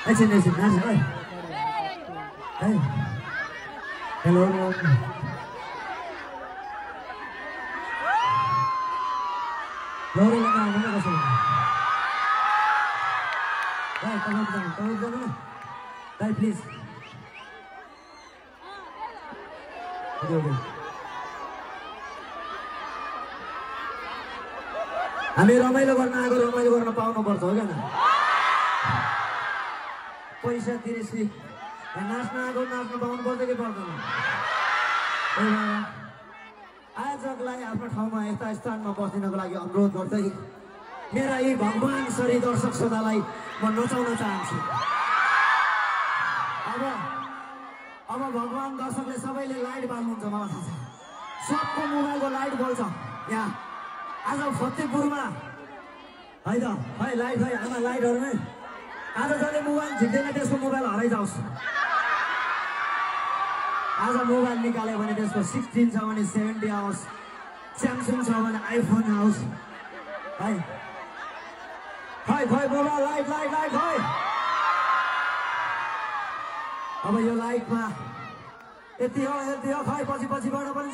एकछिन नाच है हेलो लौरी लगा आउनु कसो भाइ तपाईँ जानु भाइ प्लिज हामी रमाइलो गर्न आएको रमाइलो गर्न पाउनुपर्छ हो क्या पैसा तिरेपछि नाच्न आएको नाच्न पाउनु पर्छ कि पर्दैन आजलाई आफ्नो ठाउँमा यस्ता स्थानमा बस्दिनको लागि अनुरोध गर्दै मेरा यी भगवान सरी दर्शक श्रोतालाई म नचाउन चाहन्छु। अब भगवान दर्शकले सबैले लाइट बाल्नुहुन्छ मलाई थाहा छ सबको मोबाइलको लाइट बल्छ यहाँ आज फतेहपुरमा है त है लाइट है आमा लाइटहरू नै आज जसले मोबाइल झिक्दैन त्यसको मोबाइल हराइजाओस्। आज मोबाइल निकाल्यो भने त्यसको 16 छ भने 70 आओस्, स्यामसङ छ भने आइफोन आओस् है मोबाइल लाइट है। अब यो लाइटमा यति हो खै पछि पछिबाट पनि